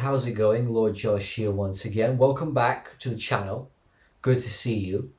how's it going? Lord Josh here once again. Welcome back to the channel. Good to see you.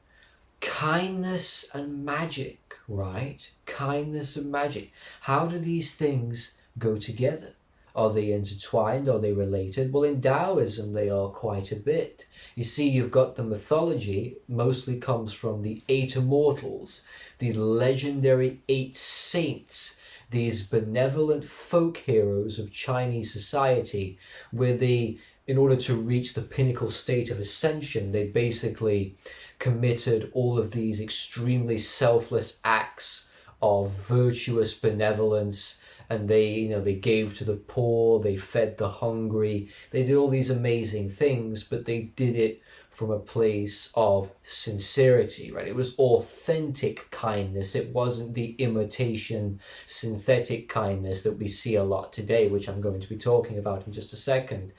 Kindness and magic, right? Kindness and magic. How do these things go together? Are they intertwined? Are they related? Well, in Taoism, they are quite a bit. You see, you've got the mythology, mostly comes from the 8 immortals, the legendary 8 saints, these benevolent folk heroes of Chinese society, where they, in order to reach the pinnacle state of ascension, they basically committed all of these extremely selfless acts of virtuous benevolence, and they gave to the poor, they fed the hungry, they did all these amazing things, but they did it from a place of sincerity, right? It was authentic kindness. It wasn't the imitation, synthetic kindness that we see a lot today, which I'm going to be talking about in just a second.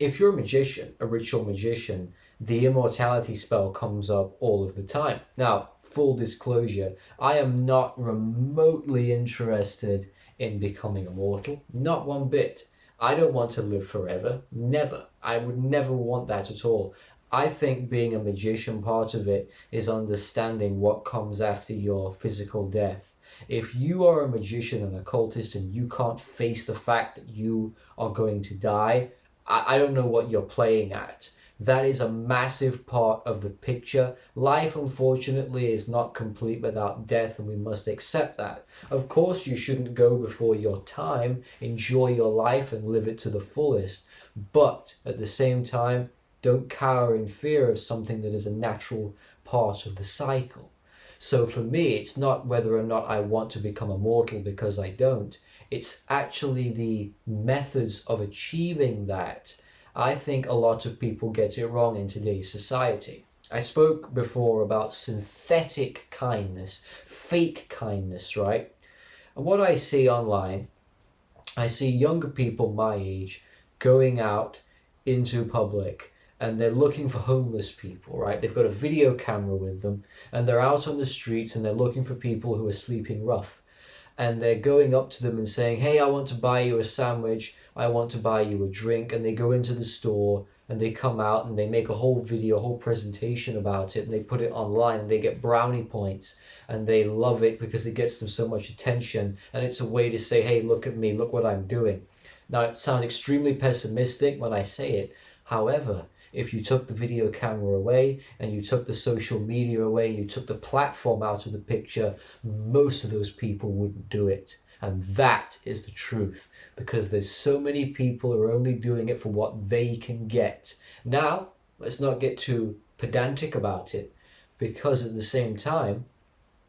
If you're a magician, a ritual magician, the immortality spell comes up all of the time. Now, full disclosure, I am not remotely interested in becoming immortal, not one bit. I don't want to live forever, never. I would never want that at all. I think being a magician, part of it is understanding what comes after your physical death. If you are a magician and occultist and you can't face the fact that you are going to die, I don't know what you're playing at. That is a massive part of the picture. Life, unfortunately, is not complete without death, and we must accept that. Of course, you shouldn't go before your time. Enjoy your life and live it to the fullest. But at the same time, don't cower in fear of something that is a natural part of the cycle. So for me, it's not whether or not I want to become immortal, because I don't. It's actually the methods of achieving that. I think a lot of people get it wrong in today's society. I spoke before about synthetic kindness, fake kindness, right? And what I see online, I see younger people my age going out into public and they're looking for homeless people, right? They've got a video camera with them and they're out on the streets and they're looking for people who are sleeping rough. And they're going up to them and saying, hey, I want to buy you a sandwich, I want to buy you a drink. And they go into the store and they come out and they make a whole video, a whole presentation about it, and they put it online and they get brownie points and they love it because it gets them so much attention. And it's a way to say, hey, look at me, look what I'm doing. Now, it sounds extremely pessimistic when I say it. However, if you took the video camera away and you took the social media away and you took the platform out of the picture, most of those people wouldn't do it. And that is the truth, because there's so many people who are only doing it for what they can get. Now, let's not get too pedantic about it, because at the same time,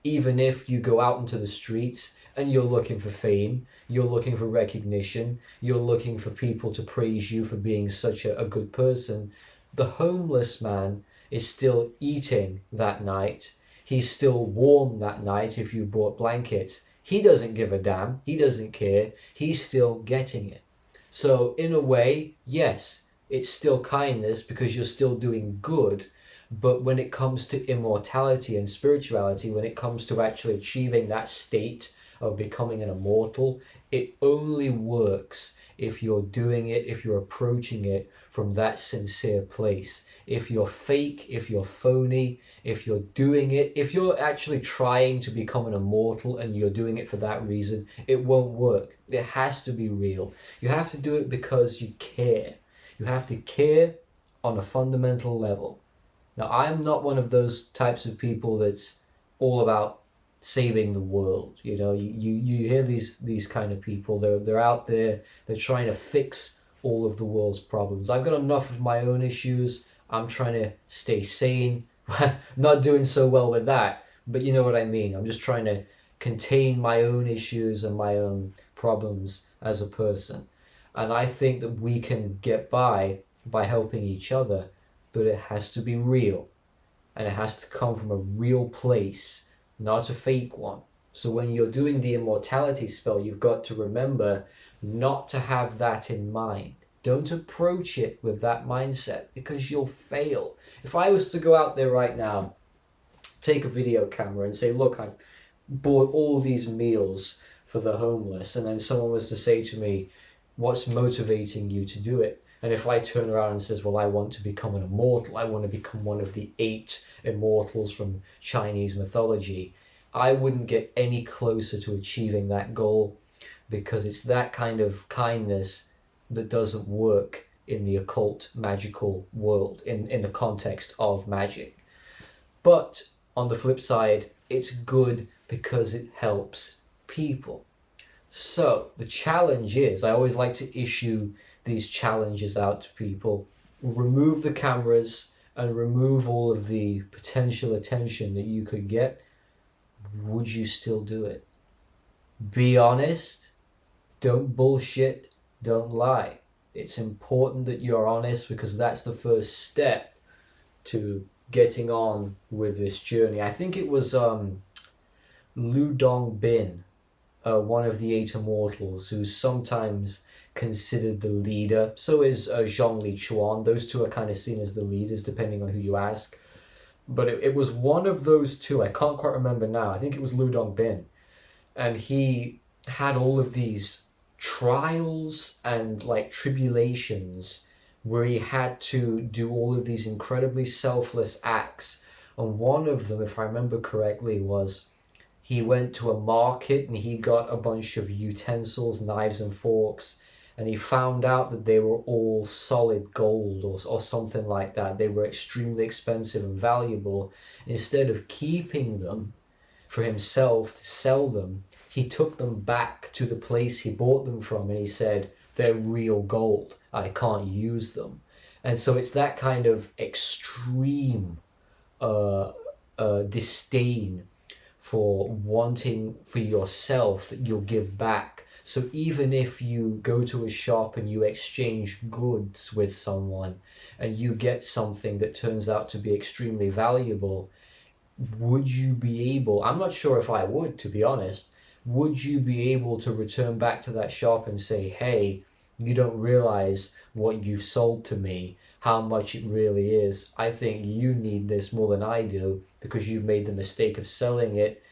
even if you go out into the streets and you're looking for fame, you're looking for recognition, you're looking for people to praise you for being such a good person, the homeless man is still eating that night. He's still warm that night if you brought blankets. He doesn't give a damn. He doesn't care. He's still getting it. So in a way, yes, it's still kindness because you're still doing good. But when it comes to immortality and spirituality, when it comes to actually achieving that state of becoming an immortal, it only works if you're doing it, if you're approaching it from that sincere place. If you're fake, if you're phony, if you're doing it, if you're actually trying to become an immortal and you're doing it for that reason, it won't work. It has to be real. You have to do it because you care. You have to care on a fundamental level. Now, I'm not one of those types of people that's all about saving the world. You know, you hear these kind of people, they're out there, they're trying to fix all of the world's problems. I've got enough of my own issues. I'm trying to stay sane. Not doing so well with that, but you know what I mean. I'm just trying to contain my own issues and my own problems as a person. And I think that we can get by helping each other, but it has to be real. And it has to come from a real place, not a fake one. So when you're doing the immortality spell, you've got to remember not to have that in mind. Don't approach it with that mindset, because you'll fail. If I was to go out there right now, take a video camera and say, look, I bought all these meals for the homeless, and then someone was to say to me, What's motivating you to do it? And if I turn around and says, well, I want to become an immortal, I want to become one of the 8 immortals from Chinese mythology, I wouldn't get any closer to achieving that goal, because it's that kind of kindness that doesn't work in the occult magical world, in the context of magic. But on the flip side, it's good because it helps people. So the challenge is, I always like to issue these challenges out to people. Remove the cameras and remove all of the potential attention that you could get. Would you still do it? Be honest. Don't bullshit. Don't lie. It's important that you're honest, because that's the first step to getting on with this journey. I think it was Lu Dongbin, one of the 8 immortals, who's sometimes considered the leader. So is Zhongli Chuan. Those two are kind of seen as the leaders, depending on who you ask. But it was one of those two. I can't quite remember now. I think it was Lu Dongbin. And he had all of these trials and like tribulations where he had to do all of these incredibly selfless acts. And one of them, if I remember correctly, was he went to a market and he got a bunch of utensils, knives and forks, and he found out that they were all solid gold or something like that. They were extremely expensive and valuable. Instead of keeping them for himself to sell them, he took them back to the place he bought them from, and he said, they're real gold, I can't use them. And so it's that kind of extreme disdain for wanting for yourself that you'll give back. So even if you go to a shop and you exchange goods with someone and you get something that turns out to be extremely valuable, would you be able, I'm not sure if I would, to be honest, would you be able to return back to that shop and say, hey, you don't realize what you've sold to me, how much it really is. I think you need this more than I do because you've made the mistake of selling it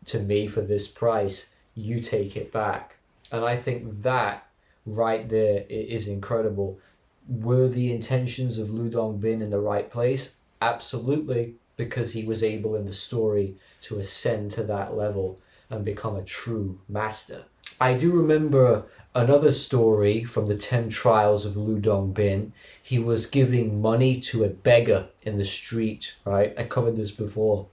to me for this price. You take it back. And I think that right there is incredible. Were the intentions of Lu Dongbin in the right place? Absolutely, because he was able in the story to ascend to that level and become a true master. I do remember another story from the 10 trials of Lu Dongbin. He was giving money to a beggar in the street, right? I covered this before.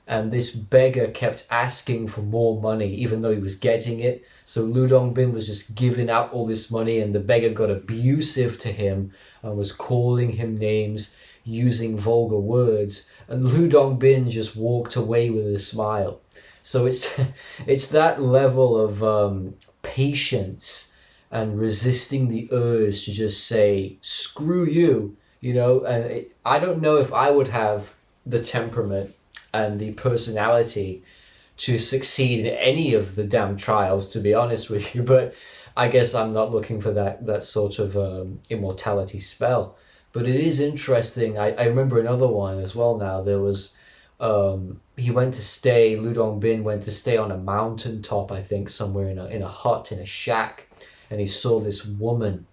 And this beggar kept asking for more money, even though he was getting it. So Lu Dongbin was just giving out all this money, and the beggar got abusive to him and was calling him names, using vulgar words. And Lu Dongbin just walked away with a smile. So it's that level of patience and resisting the urge to just say, screw you, you know. And I don't know if I would have the temperament and the personality to succeed in any of the damn trials, to be honest with you. But I guess I'm not looking for that sort of immortality spell. But it is interesting. I remember another one as well now. There was... he went to stay, Lu Dongbin went to stay on a mountaintop, I think, somewhere in a hut, in a shack, and he saw this woman,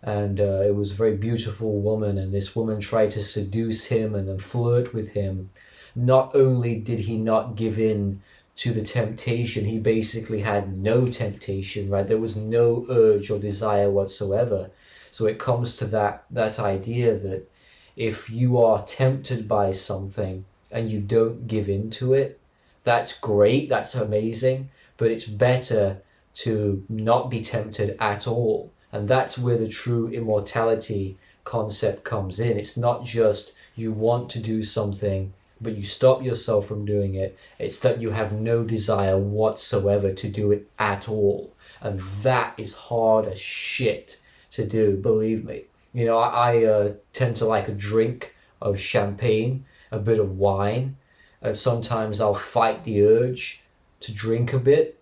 and it was a very beautiful woman, and this woman tried to seduce him and then flirt with him. Not only did he not give in to the temptation, he basically had no temptation, right? There was no urge or desire whatsoever. So it comes to that idea that if you are tempted by something, and you don't give in to it, that's great, that's amazing, but it's better to not be tempted at all. And that's where the true immortality concept comes in. It's not just you want to do something, but you stop yourself from doing it. It's that you have no desire whatsoever to do it at all. And that is hard as shit to do, believe me. You know, I tend to like a drink of champagne, a bit of wine, and sometimes I'll fight the urge to drink a bit.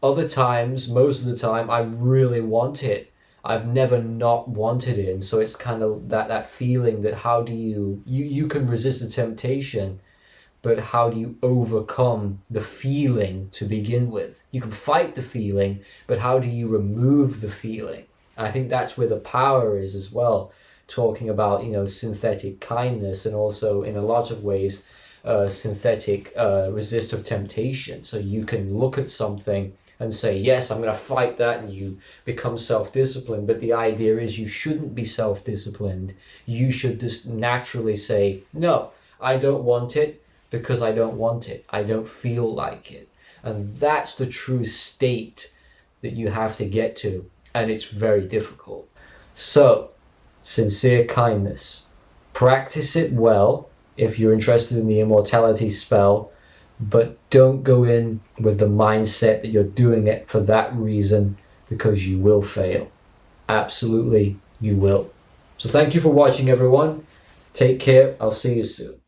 Other times, most of the time, I really want it. I've never not wanted it, and so it's kind of that feeling that how do you can resist the temptation, but how do you overcome the feeling to begin with? You can fight the feeling, but how do you remove the feeling? And I think that's where the power is as well, talking about, you know, synthetic kindness, and also in a lot of ways synthetic resist of temptation. So you can look at something and say, yes, I'm going to fight that, and you become self-disciplined. But the idea is you shouldn't be self-disciplined. You should just naturally say, no, I don't want it because I don't want it. I don't feel like it. And that's the true state that you have to get to. And it's very difficult. So, sincere kindness. Practice it well if you're interested in the immortality spell, but don't go in with the mindset that you're doing it for that reason, because you will fail. Absolutely, you will. So thank you for watching, everyone. Take care. I'll see you soon.